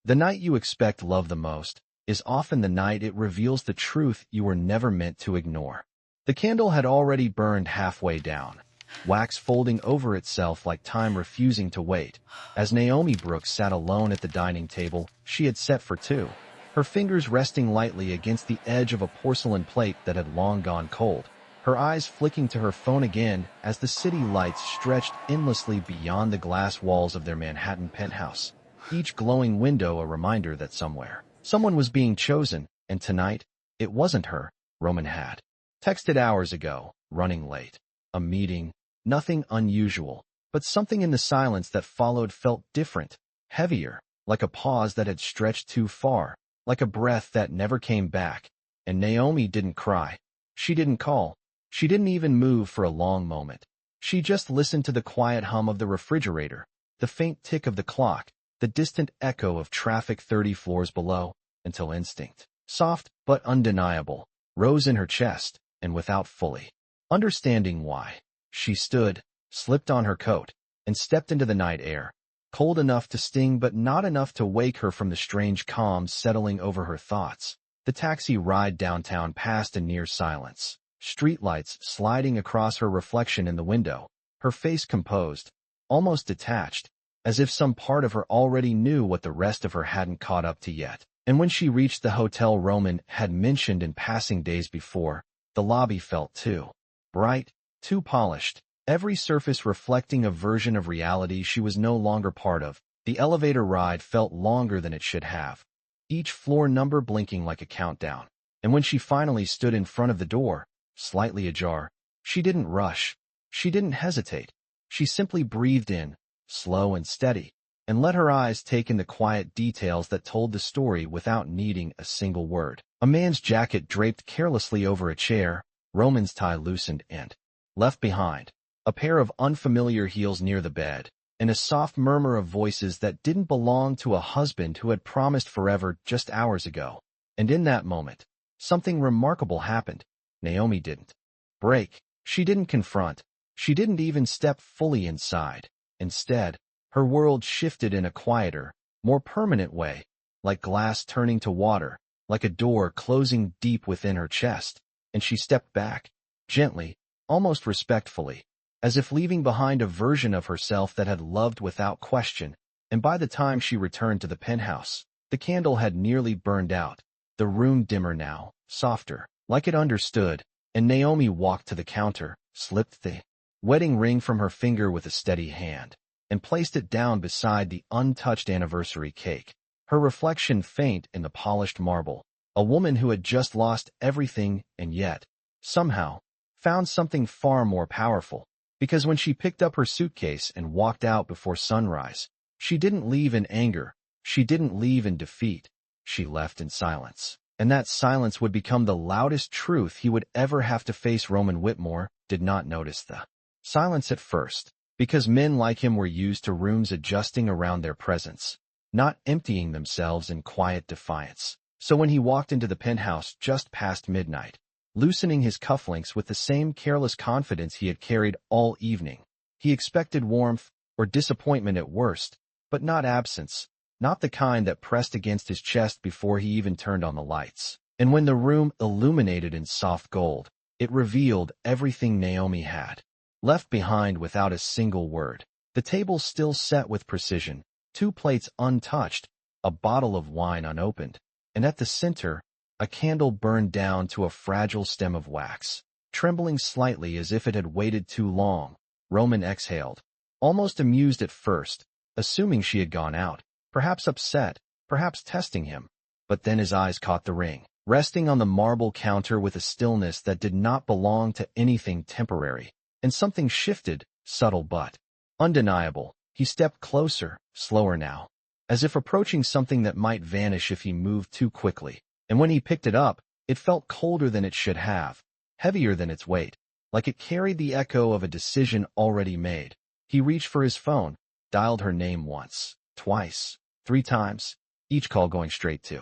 The night you expect love the most is often the night it reveals the truth you were never meant to ignore. The candle had already burned halfway down, wax folding over itself like time refusing to wait. As Naomi Brooks sat alone at the dining table she had set for two, her fingers resting lightly against the edge of a porcelain plate that had long gone cold, her eyes flicking to her phone again as the city lights stretched endlessly beyond the glass walls of their Manhattan penthouse, each glowing window a reminder that somewhere, someone was being chosen, and tonight, it wasn't her. Roman had texted hours ago, running late. A meeting, nothing unusual, but something in the silence that followed felt different, heavier, like a pause that had stretched too far, like a breath that never came back. And Naomi didn't cry. She didn't call. She didn't even move for a long moment. She just listened to the quiet hum of the refrigerator, the faint tick of the clock, the distant echo of traffic 30 floors below, until instinct, soft but undeniable, rose in her chest, and without fully understanding why, she stood, slipped on her coat, and stepped into the night air, cold enough to sting but not enough to wake her from the strange calm settling over her thoughts. The taxi ride downtown passed in near silence, streetlights sliding across her reflection in the window, her face composed, almost detached, as if some part of her already knew what the rest of her hadn't caught up to yet. And when she reached the hotel Roman had mentioned in passing days before, the lobby felt too bright, too polished, every surface reflecting a version of reality she was no longer part of. The elevator ride felt longer than it should have, each floor number blinking like a countdown. And when she finally stood in front of the door, slightly ajar, she didn't rush, she didn't hesitate. She simply breathed in, slow and steady, and let her eyes take in the quiet details that told the story without needing a single word. A man's jacket draped carelessly over a chair, Roman's tie loosened and left behind, a pair of unfamiliar heels near the bed, and a soft murmur of voices that didn't belong to a husband who had promised forever just hours ago. And in that moment, something remarkable happened. Naomi didn't break. She didn't confront. She didn't even step fully inside. Instead, her world shifted in a quieter, more permanent way, like glass turning to water, like a door closing deep within her chest, and she stepped back, gently, almost respectfully, as if leaving behind a version of herself that had loved without question. And by the time she returned to the penthouse, the candle had nearly burned out, the room dimmer now, softer, like it understood, and Naomi walked to the counter, slipped the wedding ring from her finger with a steady hand, and placed it down beside the untouched anniversary cake, her reflection faint in the polished marble, a woman who had just lost everything and yet, somehow, found something far more powerful. Because when she picked up her suitcase and walked out before sunrise, she didn't leave in anger, she didn't leave in defeat, she left in silence. And that silence would become the loudest truth he would ever have to face. Roman Whitmore did not notice the silence at first, because men like him were used to rooms adjusting around their presence, not emptying themselves in quiet defiance. So when he walked into the penthouse just past midnight, loosening his cufflinks with the same careless confidence he had carried all evening, he expected warmth or disappointment at worst, but not absence, not the kind that pressed against his chest before he even turned on the lights. And when the room illuminated in soft gold, it revealed everything Naomi had left behind without a single word. The table still set with precision, 2 plates untouched, a bottle of wine unopened, and at the center, a candle burned down to a fragile stem of wax, trembling slightly as if it had waited too long. Roman exhaled, almost amused at first, assuming she had gone out, perhaps upset, perhaps testing him. But then his eyes caught the ring, resting on the marble counter with a stillness that did not belong to anything temporary. And something shifted, subtle but undeniable. He stepped closer, slower now, as if approaching something that might vanish if he moved too quickly. And when he picked it up, it felt colder than it should have, heavier than its weight, like it carried the echo of a decision already made. He reached for his phone, dialed her name once, twice, 3 times, each call going straight to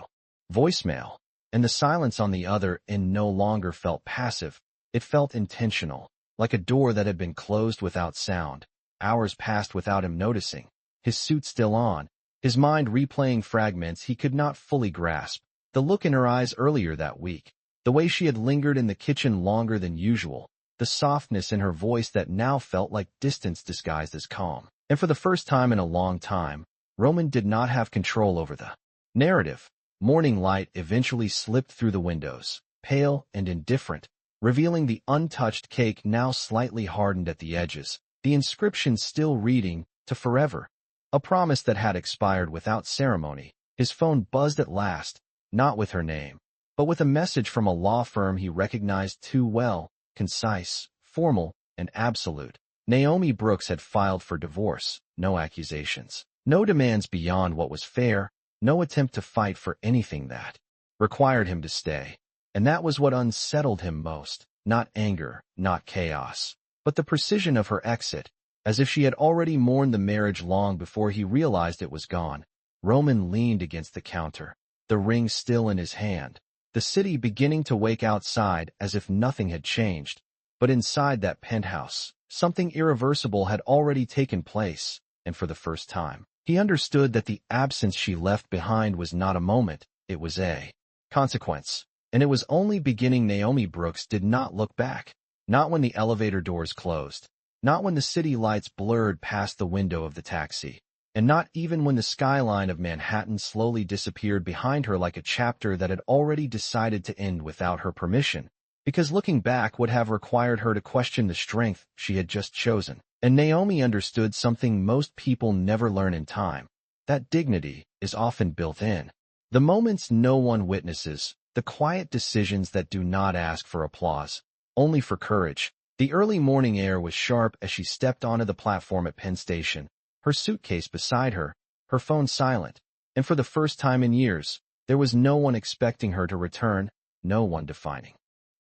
voicemail, and the silence on the other end no longer felt passive, it felt intentional, like a door that had been closed without sound. Hours passed without him noticing, his suit still on, his mind replaying fragments he could not fully grasp. The look in her eyes earlier that week, the way she had lingered in the kitchen longer than usual, the softness in her voice that now felt like distance disguised as calm. And for the first time in a long time, Roman did not have control over the narrative. Morning light eventually slipped through the windows, pale and indifferent, revealing the untouched cake now slightly hardened at the edges, the inscription still reading, "To forever," a promise that had expired without ceremony. His phone buzzed at last, not with her name, but with a message from a law firm he recognized too well, concise, formal, and absolute. Naomi Brooks had filed for divorce, no accusations, no demands beyond what was fair, no attempt to fight for anything that required him to stay. And that was what unsettled him most, not anger, not chaos, but the precision of her exit, as if she had already mourned the marriage long before he realized it was gone. Roman leaned against the counter, the ring still in his hand, the city beginning to wake outside as if nothing had changed. But inside that penthouse, something irreversible had already taken place, and for the first time, he understood that the absence she left behind was not a moment, it was a consequence. And it was only beginning. Naomi Brooks did not look back, not when the elevator doors closed, not when the city lights blurred past the window of the taxi, and not even when the skyline of Manhattan slowly disappeared behind her like a chapter that had already decided to end without her permission, because looking back would have required her to question the strength she had just chosen. And Naomi understood something most people never learn in time, that dignity is often built in the moments no one witnesses, the quiet decisions that do not ask for applause, only for courage. The early morning air was sharp as she stepped onto the platform at Penn Station, her suitcase beside her, her phone silent, and for the first time in years, there was no one expecting her to return, no one defining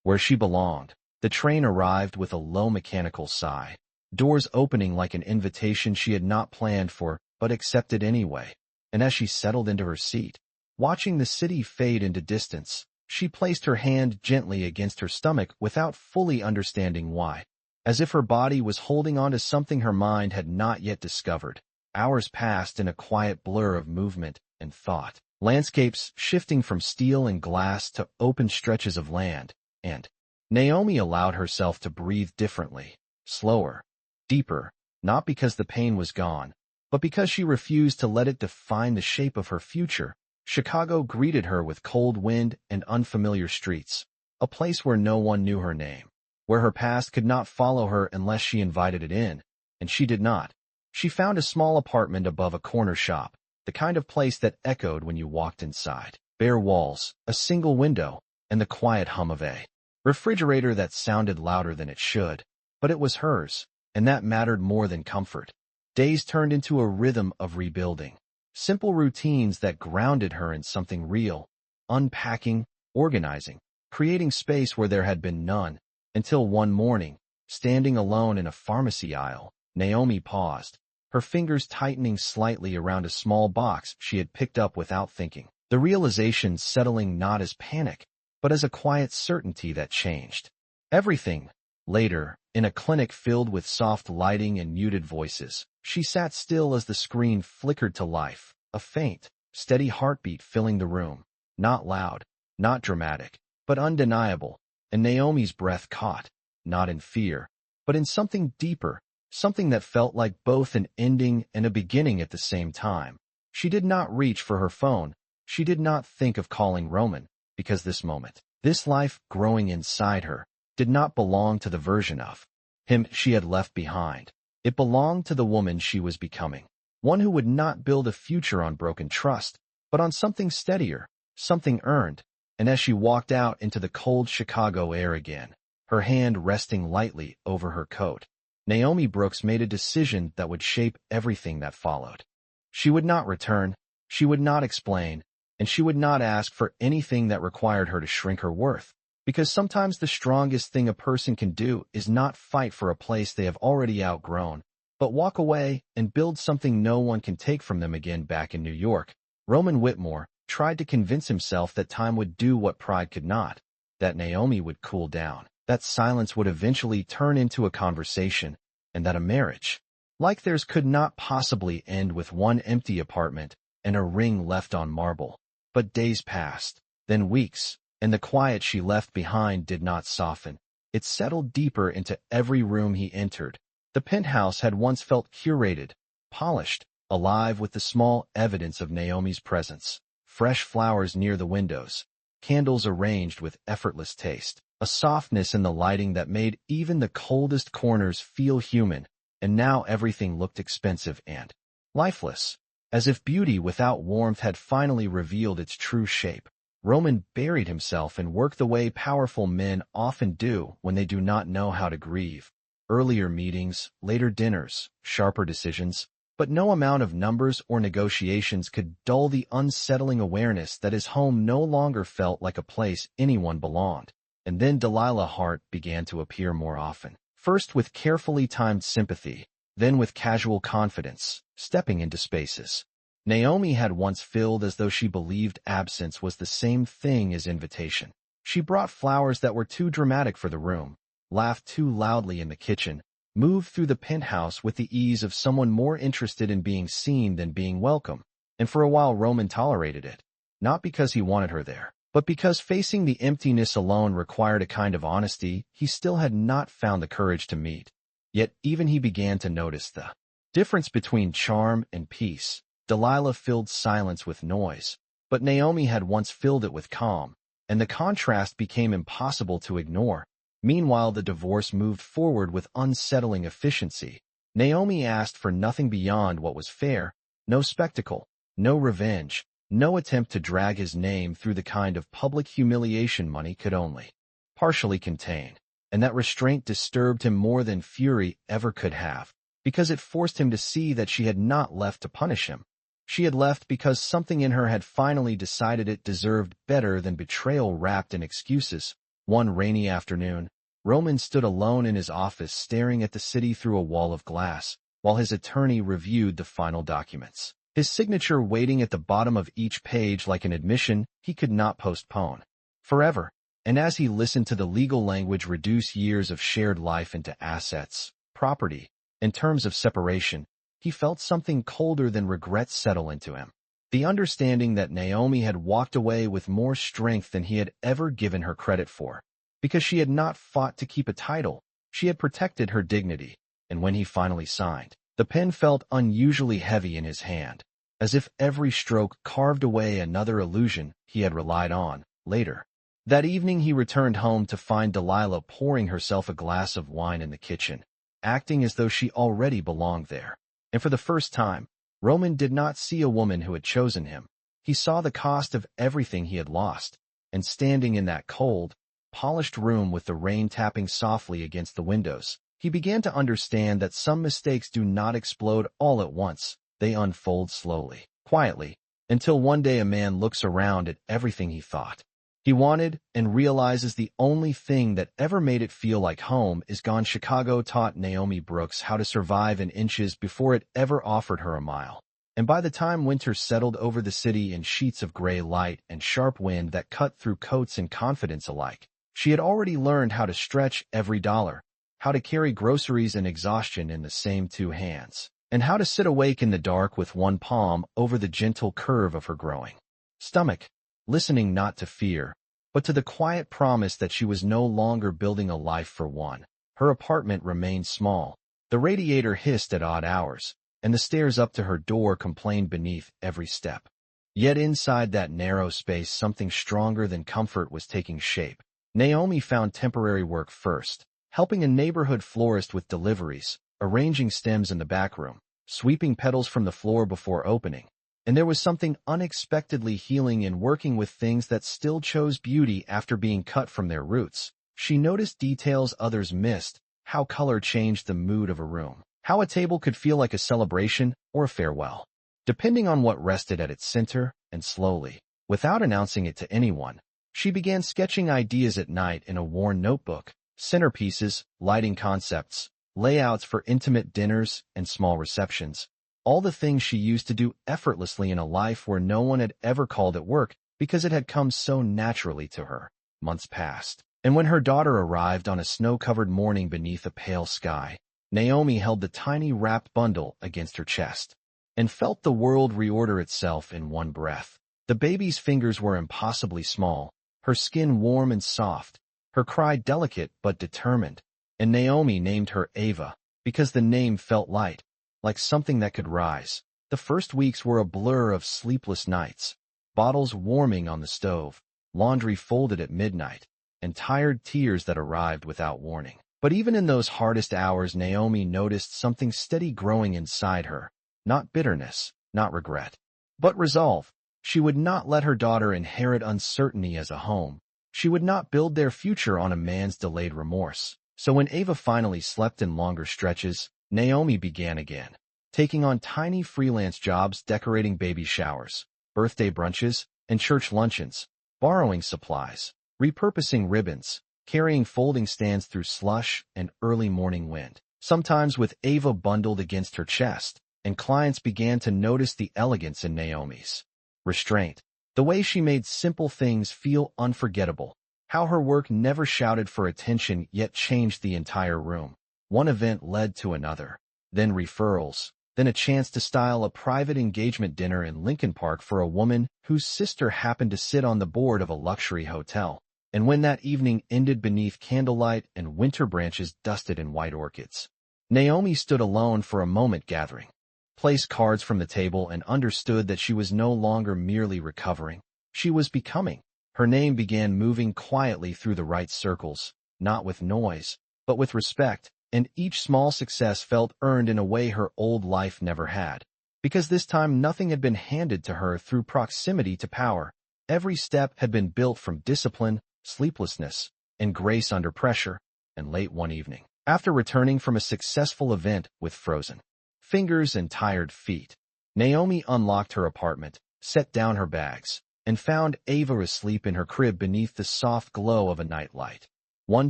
where she belonged. The train arrived with a low mechanical sigh, doors opening like an invitation she had not planned for, but accepted anyway. And as she settled into her seat, watching the city fade into distance, she placed her hand gently against her stomach without fully understanding why, as if her body was holding on to something her mind had not yet discovered. Hours passed in a quiet blur of movement and thought, landscapes shifting from steel and glass to open stretches of land, and Naomi allowed herself to breathe differently, slower, deeper, not because the pain was gone, but because she refused to let it define the shape of her future. Chicago greeted her with cold wind and unfamiliar streets, a place where no one knew her name, where her past could not follow her unless she invited it in, and she did not. She found a small apartment above a corner shop, the kind of place that echoed when you walked inside. Bare walls, a single window, and the quiet hum of a refrigerator that sounded louder than it should, but it was hers, and that mattered more than comfort. Days turned into a rhythm of rebuilding. Simple routines that grounded her in something real, unpacking, organizing, creating space where there had been none, until one morning, standing alone in a pharmacy aisle, Naomi paused, her fingers tightening slightly around a small box she had picked up without thinking, the realization settling not as panic, but as a quiet certainty that changed everything. Later, in a clinic filled with soft lighting and muted voices, she sat still as the screen flickered to life, a faint, steady heartbeat filling the room. Not loud, not dramatic, but undeniable, and Naomi's breath caught, not in fear, but in something deeper, something that felt like both an ending and a beginning at the same time. She did not reach for her phone. She did not think of calling Roman, because this moment, this life growing inside her, did not belong to the version of him she had left behind. It belonged to the woman she was becoming, one who would not build a future on broken trust, but on something steadier, something earned. And as she walked out into the cold Chicago air again, her hand resting lightly over her coat, Naomi Brooks made a decision that would shape everything that followed. She would not return, she would not explain, and she would not ask for anything that required her to shrink her worth. Because sometimes the strongest thing a person can do is not fight for a place they have already outgrown, but walk away and build something no one can take from them again. Back in New York, Roman Whitmore tried to convince himself that time would do what pride could not, that Naomi would cool down, that silence would eventually turn into a conversation, and that a marriage like theirs could not possibly end with one empty apartment and a ring left on marble. But days passed, then weeks, and the quiet she left behind did not soften. It settled deeper into every room he entered. The penthouse had once felt curated, polished, alive with the small evidence of Naomi's presence. Fresh flowers near the windows, candles arranged with effortless taste, a softness in the lighting that made even the coldest corners feel human, and now everything looked expensive and lifeless, as if beauty without warmth had finally revealed its true shape. Roman buried himself in work the way powerful men often do when they do not know how to grieve. Earlier meetings, later dinners, sharper decisions, but no amount of numbers or negotiations could dull the unsettling awareness that his home no longer felt like a place anyone belonged. And then Delilah's heart began to appear more often, first with carefully timed sympathy, then with casual confidence, stepping into spaces Naomi had once filled as though she believed absence was the same thing as invitation. She brought flowers that were too dramatic for the room, laughed too loudly in the kitchen, moved through the penthouse with the ease of someone more interested in being seen than being welcome. And for a while Roman tolerated it, not because he wanted her there, but because facing the emptiness alone required a kind of honesty he still had not found the courage to meet. Yet even he began to notice the difference between charm and peace. Delilah filled silence with noise, but Naomi had once filled it with calm, and the contrast became impossible to ignore. Meanwhile, the divorce moved forward with unsettling efficiency. Naomi asked for nothing beyond what was fair, no spectacle, no revenge, no attempt to drag his name through the kind of public humiliation money could only partially contain. And that restraint disturbed him more than fury ever could have, because it forced him to see that she had not left to punish him. She had left because something in her had finally decided it deserved better than betrayal wrapped in excuses. One rainy afternoon, Roman stood alone in his office staring at the city through a wall of glass, while his attorney reviewed the final documents. His signature waiting at the bottom of each page like an admission he could not postpone forever. And as he listened to the legal language reduce years of shared life into assets, property, and terms of separation, he felt something colder than regret settle into him. The understanding that Naomi had walked away with more strength than he had ever given her credit for. Because she had not fought to keep a title, she had protected her dignity, and when he finally signed, the pen felt unusually heavy in his hand, as if every stroke carved away another illusion he had relied on later. That evening he returned home to find Delilah pouring herself a glass of wine in the kitchen, acting as though she already belonged there. And for the first time, Roman did not see a woman who had chosen him. He saw the cost of everything he had lost, and standing in that cold, polished room with the rain tapping softly against the windows, he began to understand that some mistakes do not explode all at once. They unfold slowly, quietly, until one day a man looks around at everything he thought he wanted and realizes the only thing that ever made it feel like home is gone. Chicago taught Naomi Brooks how to survive in inches before it ever offered her a mile. And by the time winter settled over the city in sheets of gray light and sharp wind that cut through coats and confidence alike, she had already learned how to stretch every dollar, how to carry groceries and exhaustion in the same two hands, and how to sit awake in the dark with one palm over the gentle curve of her growing stomach, listening not to fear, but to the quiet promise that she was no longer building a life for one. Her apartment remained small. The radiator hissed at odd hours, and the stairs up to her door complained beneath every step. Yet inside that narrow space something stronger than comfort was taking shape. Naomi found temporary work first, helping a neighborhood florist with deliveries, arranging stems in the back room, sweeping petals from the floor before opening. And there was something unexpectedly healing in working with things that still chose beauty after being cut from their roots. She noticed details others missed, how color changed the mood of a room, how a table could feel like a celebration or a farewell, depending on what rested at its center. And slowly, without announcing it to anyone, she began sketching ideas at night in a worn notebook, centerpieces, lighting concepts, layouts for intimate dinners and small receptions. All the things she used to do effortlessly in a life where no one had ever called it work because it had come so naturally to her. Months passed, and when her daughter arrived on a snow-covered morning beneath a pale sky, Naomi held the tiny wrapped bundle against her chest. and felt the world reorder itself in one breath. The baby's fingers were impossibly small, her skin warm and soft, her cry delicate but determined, and Naomi named her Ava, because the name felt light, like something that could rise. The first weeks were a blur of sleepless nights, bottles warming on the stove, laundry folded at midnight, and tired tears that arrived without warning. But even in those hardest hours, Naomi noticed something steady growing inside her. Not bitterness, not regret, but resolve. She would not let her daughter inherit uncertainty as a home. She would not build their future on a man's delayed remorse. So when Ava finally slept in longer stretches, Naomi began again, taking on tiny freelance jobs decorating baby showers, birthday brunches, and church luncheons, borrowing supplies, repurposing ribbons, carrying folding stands through slush and early morning wind, sometimes with Ava bundled against her chest, and clients began to notice the elegance in Naomi's restraint, the way she made simple things feel unforgettable, how her work never shouted for attention yet changed the entire room. One event led to another, then referrals, then a chance to style a private engagement dinner in Lincoln Park for a woman whose sister happened to sit on the board of a luxury hotel. And when that evening ended beneath candlelight and winter branches dusted in white orchids, Naomi stood alone for a moment gathering, placed cards from the table, and understood that she was no longer merely recovering. She was becoming. Her name began moving quietly through the right circles, not with noise, but with respect, and each small success felt earned in a way her old life never had. Because this time nothing had been handed to her through proximity to power. Every step had been built from discipline, sleeplessness, and grace under pressure. And late one evening, after returning from a successful event with frozen fingers and tired feet, Naomi unlocked her apartment, set down her bags, and found Ava asleep in her crib beneath the soft glow of a nightlight. One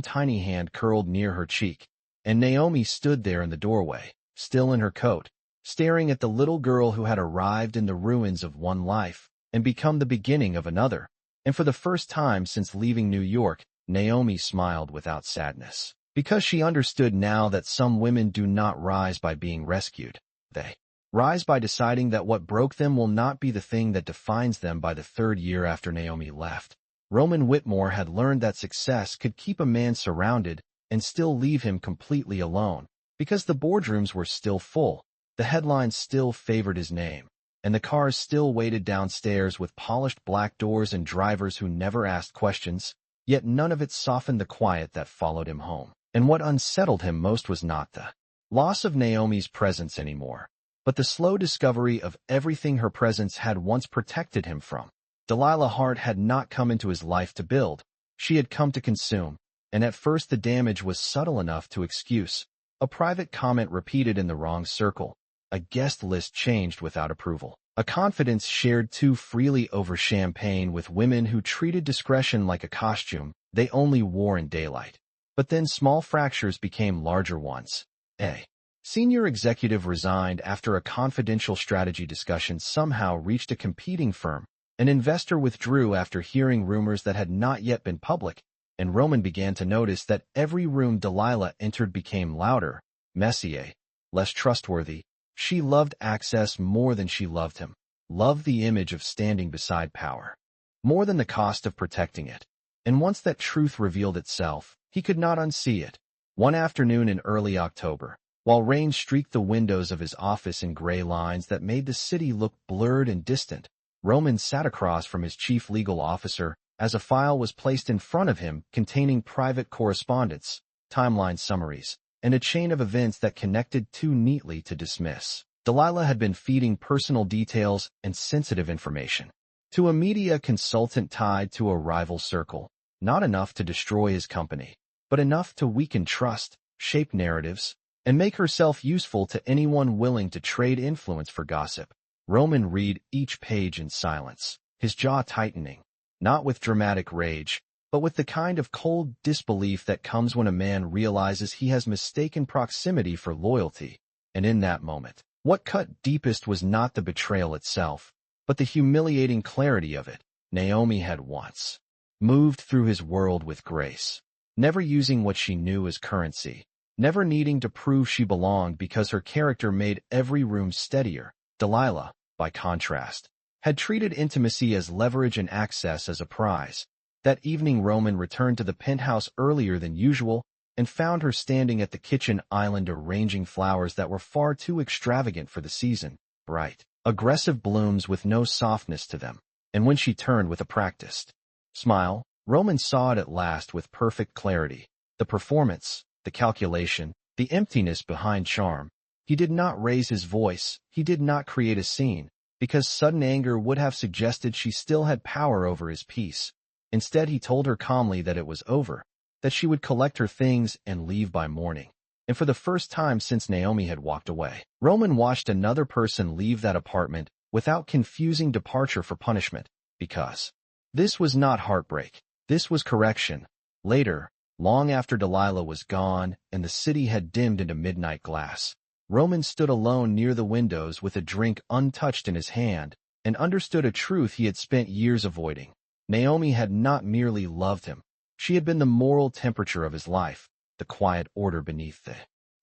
tiny hand curled near her cheek, and Naomi stood there in the doorway, still in her coat, staring at the little girl who had arrived in the ruins of one life and become the beginning of another. And for the first time since leaving New York, Naomi smiled without sadness, because she understood now that some women do not rise by being rescued. They rise by deciding that what broke them will not be the thing that defines them. By the third year after Naomi left, Roman Whitmore had learned that success could keep a man surrounded and still leave him completely alone, because the boardrooms were still full, the headlines still favored his name, and the cars still waited downstairs with polished black doors and drivers who never asked questions. Yet none of it softened the quiet that followed him home. And what unsettled him most was not the loss of Naomi's presence anymore, but the slow discovery of everything her presence had once protected him from. Delilah Hart had not come into his life to build, she had come to consume, and at first the damage was subtle enough to excuse. A private comment repeated in the wrong circle, a guest list changed without approval, a confidence shared too freely over champagne with women who treated discretion like a costume they only wore in daylight. But then small fractures became larger ones. A senior executive resigned after a confidential strategy discussion somehow reached a competing firm. An investor withdrew after hearing rumors that had not yet been public, and Roman began to notice that every room Delilah entered became louder, messier, less trustworthy. She loved access more than she loved him, loved the image of standing beside power, more than the cost of protecting it. And once that truth revealed itself, he could not unsee it. One afternoon in early October, while rain streaked the windows of his office in gray lines that made the city look blurred and distant, Roman sat across from his chief legal officer as a file was placed in front of him containing private correspondence, timeline summaries, and a chain of events that connected too neatly to dismiss. Delilah had been feeding personal details and sensitive information to a media consultant tied to a rival circle, not enough to destroy his company, but enough to weaken trust, shape narratives, and make herself useful to anyone willing to trade influence for gossip. Roman read each page in silence, his jaw tightening, not with dramatic rage, but with the kind of cold disbelief that comes when a man realizes he has mistaken proximity for loyalty. And in that moment, what cut deepest was not the betrayal itself, but the humiliating clarity of it. Naomi had once moved through his world with grace, never using what she knew as currency, never needing to prove she belonged because her character made every room steadier. Delilah, by contrast, had treated intimacy as leverage and access as a prize. That evening Roman returned to the penthouse earlier than usual and found her standing at the kitchen island arranging flowers that were far too extravagant for the season, bright, aggressive blooms with no softness to them. And when she turned with a practiced smile, Roman saw it at last with perfect clarity. The performance, the calculation, the emptiness behind charm. He did not raise his voice, he did not create a scene, because sudden anger would have suggested she still had power over his peace. Instead he told her calmly that it was over, that she would collect her things and leave by morning. And for the first time since Naomi had walked away, Roman watched another person leave that apartment without confusing departure for punishment, because this was not heartbreak, this was correction. Later, long after Delilah was gone and the city had dimmed into midnight glass, Roman stood alone near the windows with a drink untouched in his hand and understood a truth he had spent years avoiding. Naomi had not merely loved him. She had been the moral temperature of his life, the quiet order beneath the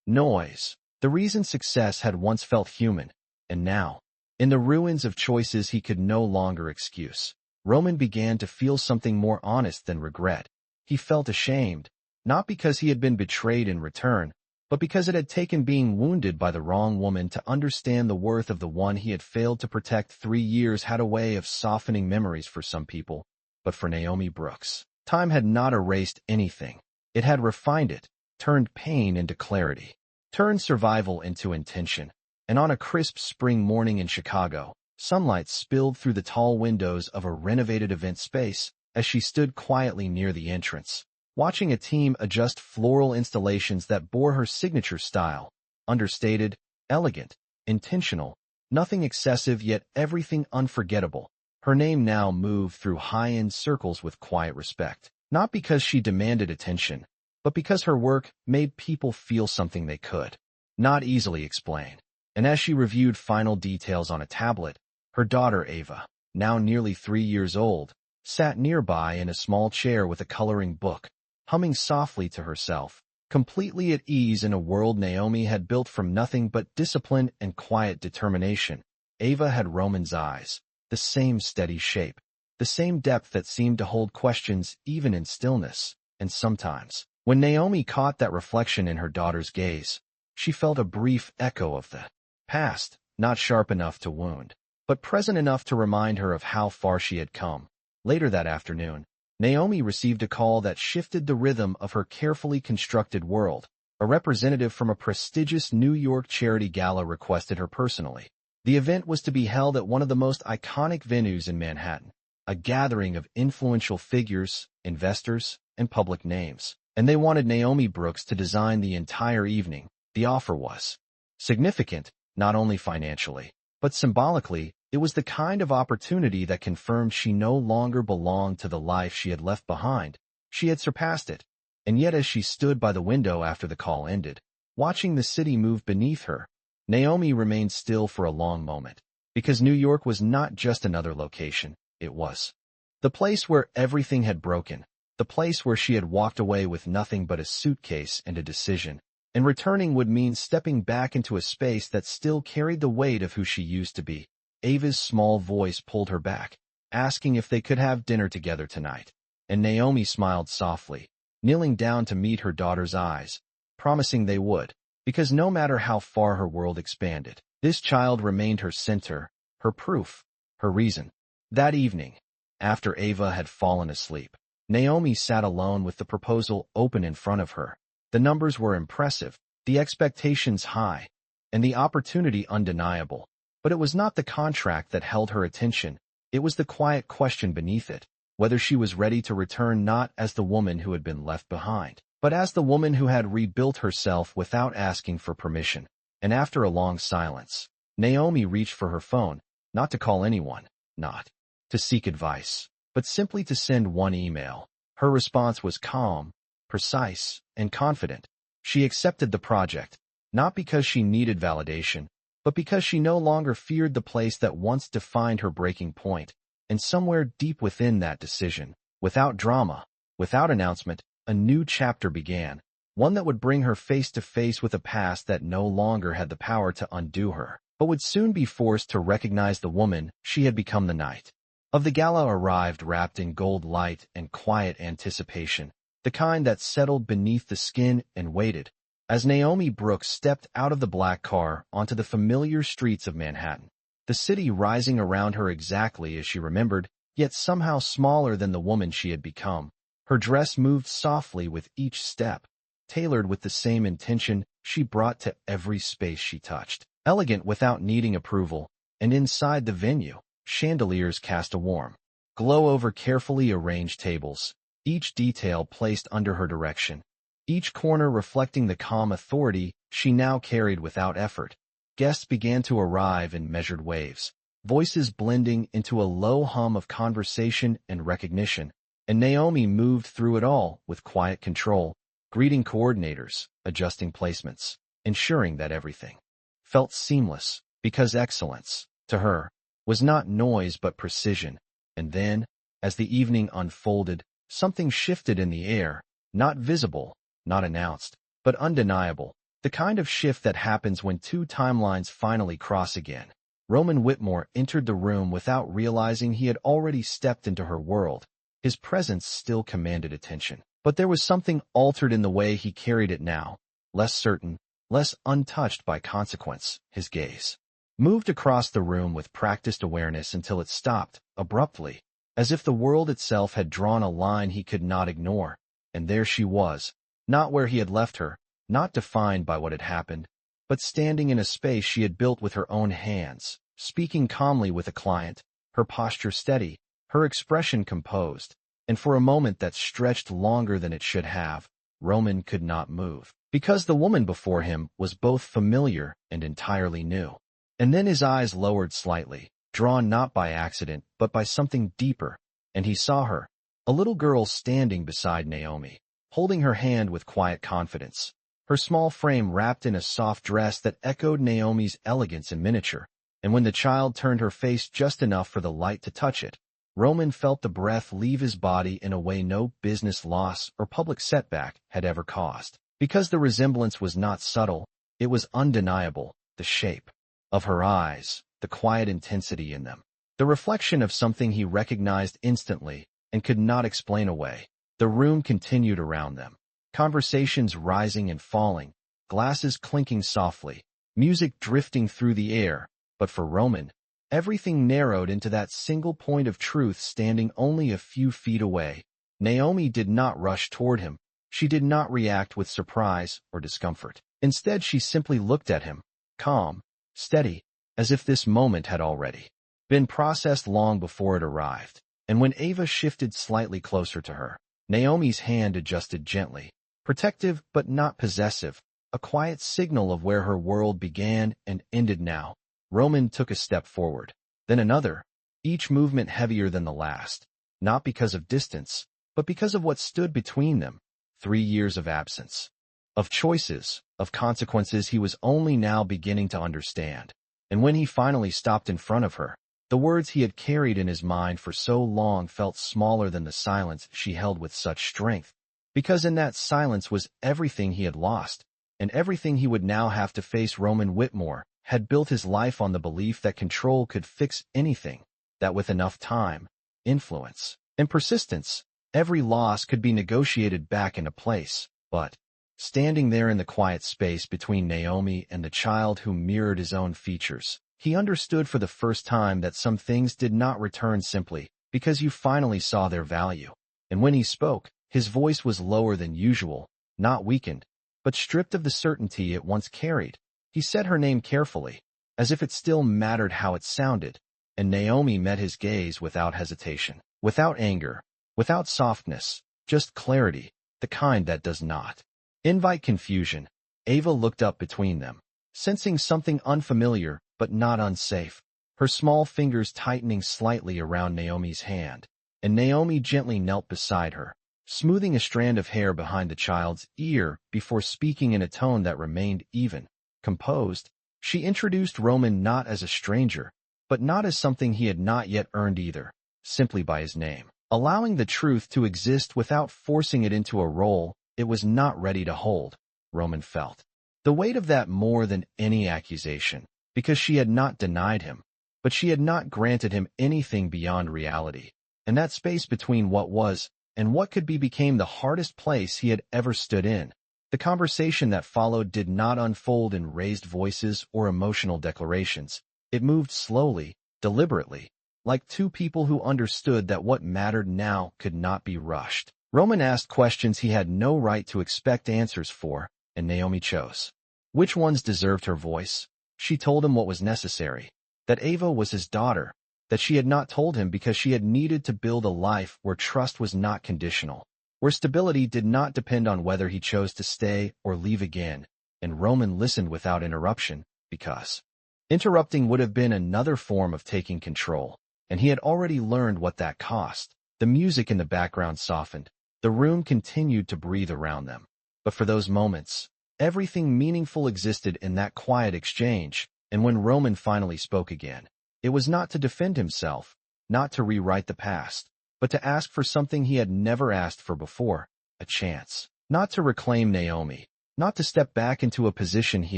noise, the reason success had once felt human, and now, in the ruins of choices he could no longer excuse, Roman began to feel something more honest than regret. He felt ashamed, not because he had been betrayed in return, but because it had taken being wounded by the wrong woman to understand the worth of the one he had failed to protect. 3 years had a way of softening memories for some people, but for Naomi Brooks, time had not erased anything. It had refined it, turned pain into clarity, turned survival into intention. And on a crisp spring morning in Chicago, sunlight spilled through the tall windows of a renovated event space as she stood quietly near the entrance, watching a team adjust floral installations that bore her signature style, understated, elegant, intentional, nothing excessive yet everything unforgettable. Her name now moved through high-end circles with quiet respect, not because she demanded attention, but because her work made people feel something they could not easily explain. And as she reviewed final details on a tablet, her daughter Ava, now nearly 3 years old, sat nearby in a small chair with a coloring book, humming softly to herself, completely at ease in a world Naomi had built from nothing but discipline and quiet determination. Ava had Roman's eyes, the same steady shape, the same depth that seemed to hold questions even in stillness, and sometimes, when Naomi caught that reflection in her daughter's gaze, she felt a brief echo of the past, not sharp enough to wound, but present enough to remind her of how far she had come. Later that afternoon, Naomi received a call that shifted the rhythm of her carefully constructed world. A representative from a prestigious New York charity gala requested her personally. The event was to be held at one of the most iconic venues in Manhattan, a gathering of influential figures, investors, and public names, and they wanted Naomi Brooks to design the entire evening. The offer was significant, not only financially, but symbolically. It was the kind of opportunity that confirmed she no longer belonged to the life she had left behind. She had surpassed it. And yet as she stood by the window after the call ended, watching the city move beneath her, Naomi remained still for a long moment, because New York was not just another location, it was the place where everything had broken, the place where she had walked away with nothing but a suitcase and a decision. And returning would mean stepping back into a space that still carried the weight of who she used to be. Ava's small voice pulled her back, asking if they could have dinner together tonight. And Naomi smiled softly, kneeling down to meet her daughter's eyes, promising they would, because no matter how far her world expanded, this child remained her center, her proof, her reason. That evening, after Ava had fallen asleep, Naomi sat alone with the proposal open in front of her. The numbers were impressive, the expectations high, and the opportunity undeniable. But it was not the contract that held her attention, it was the quiet question beneath it, whether she was ready to return not as the woman who had been left behind, but as the woman who had rebuilt herself without asking for permission. And after a long silence, Naomi reached for her phone, not to call anyone, not to seek advice, but simply to send one email. Her response was calm, precise, and confident. She accepted the project, not because she needed validation, but because she no longer feared the place that once defined her breaking point. And somewhere deep within that decision, without drama, without announcement, a new chapter began, one that would bring her face to face with a past that no longer had the power to undo her. but would soon be forced to recognize the woman she had become. The night of the gala arrived wrapped in gold light and quiet anticipation, the kind that settled beneath the skin and waited. As Naomi Brooks stepped out of the black car onto the familiar streets of Manhattan, the city rising around her exactly as she remembered, yet somehow smaller than the woman she had become. Her dress moved softly with each step, tailored with the same intention she brought to every space she touched. Elegant without needing approval, and inside the venue, chandeliers cast a warm glow over carefully arranged tables, each detail placed under her direction, each corner reflecting the calm authority she now carried without effort. Guests began to arrive in measured waves, voices blending into a low hum of conversation and recognition, and Naomi moved through it all with quiet control, greeting coordinators, adjusting placements, ensuring that everything felt seamless, because excellence, to her, was not noise but precision. And then, as the evening unfolded, something shifted in the air, not visible, not announced, but undeniable, the kind of shift that happens when two timelines finally cross again. Roman Whitmore entered the room without realizing he had already stepped into her world. His presence still commanded attention, but there was something altered in the way he carried it now, less certain, less untouched by consequence. His gaze moved across the room with practiced awareness until it stopped, abruptly, as if the world itself had drawn a line he could not ignore. And there she was, not where he had left her, not defined by what had happened, but standing in a space she had built with her own hands, speaking calmly with a client, her posture steady, her expression composed. And for a moment that stretched longer than it should have, Roman could not move, because the woman before him was both familiar and entirely new. And then his eyes lowered slightly, drawn not by accident but by something deeper, and he saw her, a little girl standing beside Naomi, holding her hand with quiet confidence, her small frame wrapped in a soft dress that echoed Naomi's elegance in miniature. And when the child turned her face just enough for the light to touch it, Roman felt the breath leave his body in a way no business loss or public setback had ever caused. Because the resemblance was not subtle, it was undeniable, the shape of her eyes, the quiet intensity in them, the reflection of something he recognized instantly and could not explain away. The room continued around them, conversations rising and falling, glasses clinking softly, music drifting through the air, but for Roman, everything narrowed into that single point of truth standing only a few feet away. Naomi did not rush toward him. She did not react with surprise or discomfort. Instead, she simply looked at him, calm, steady, as if this moment had already been processed long before it arrived. And when Ava shifted slightly closer to her, Naomi's hand adjusted gently, protective but not possessive, a quiet signal of where her world began and ended now. Roman took a step forward, then another, each movement heavier than the last, not because of distance, but because of what stood between them. 3 years of absence, of choices, of consequences he was only now beginning to understand. And when he finally stopped in front of her, the words he had carried in his mind for so long felt smaller than the silence she held with such strength, because in that silence was everything he had lost, and everything he would now have to face. Roman Whitmore had built his life on the belief that control could fix anything, that with enough time, influence, and persistence, every loss could be negotiated back into place. But, standing there in the quiet space between Naomi and the child who mirrored his own features, he understood for the first time that some things did not return simply because you finally saw their value. And when he spoke, his voice was lower than usual, not weakened, but stripped of the certainty it once carried. He said her name carefully, as if it still mattered how it sounded, and Naomi met his gaze without hesitation, without anger, without softness, just clarity, the kind that does not invite confusion. Ava looked up between them, sensing something unfamiliar but not unsafe, her small fingers tightening slightly around Naomi's hand, and Naomi gently knelt beside her, smoothing a strand of hair behind the child's ear before speaking in a tone that remained even, composed. She introduced Roman not as a stranger, but not as something he had not yet earned either, simply by his name, allowing the truth to exist without forcing it into a role it was not ready to hold. Roman felt the weight of that more than any accusation, because she had not denied him, but she had not granted him anything beyond reality. And that space between what was and what could be became the hardest place he had ever stood in. The conversation that followed did not unfold in raised voices or emotional declarations. It moved slowly, deliberately, like two people who understood that what mattered now could not be rushed. Roman asked questions he had no right to expect answers for, and Naomi chose. Which ones deserved her voice? She told him what was necessary, that Ava was his daughter, that she had not told him because she had needed to build a life where trust was not conditional, where stability did not depend on whether he chose to stay or leave again, and Roman listened without interruption, because interrupting would have been another form of taking control, and he had already learned what that cost. The music in the background softened. The room continued to breathe around them. But for those moments, everything meaningful existed in that quiet exchange, and when Roman finally spoke again, it was not to defend himself, not to rewrite the past, but to ask for something he had never asked for before, a chance. Not to reclaim Naomi, not to step back into a position he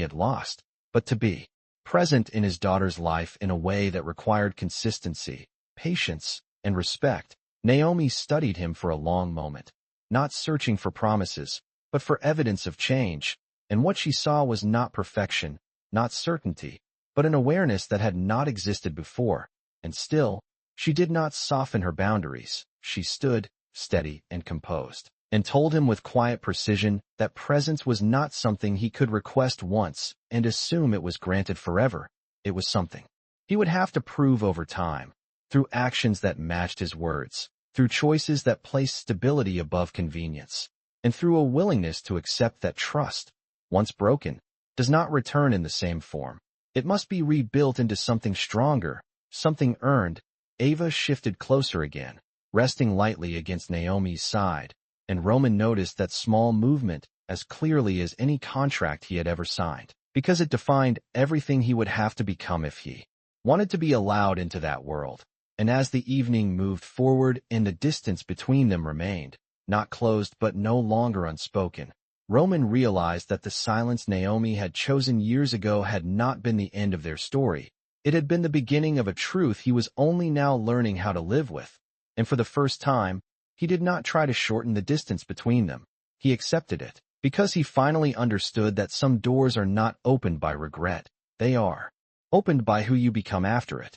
had lost, but to be present in his daughter's life in a way that required consistency, patience, and respect. Naomi studied him for a long moment, not searching for promises, but for evidence of change, and what she saw was not perfection, not certainty, but an awareness that had not existed before, and still, she did not soften her boundaries. She stood, steady and composed, and told him with quiet precision that presence was not something he could request once and assume it was granted forever. It was something he would have to prove over time, through actions that matched his words, through choices that placed stability above convenience, and through a willingness to accept that trust, once broken, does not return in the same form. It must be rebuilt into something stronger, something earned. Ava shifted closer again, resting lightly against Naomi's side, and Roman noticed that small movement as clearly as any contract he had ever signed, because it defined everything he would have to become if he wanted to be allowed into that world. And as the evening moved forward and the distance between them remained, not closed but no longer unspoken, Roman realized that the silence Naomi had chosen years ago had not been the end of their story. It had been the beginning of a truth he was only now learning how to live with. And for the first time, he did not try to shorten the distance between them. He accepted it, because he finally understood that some doors are not opened by regret. They are opened by who you become after it.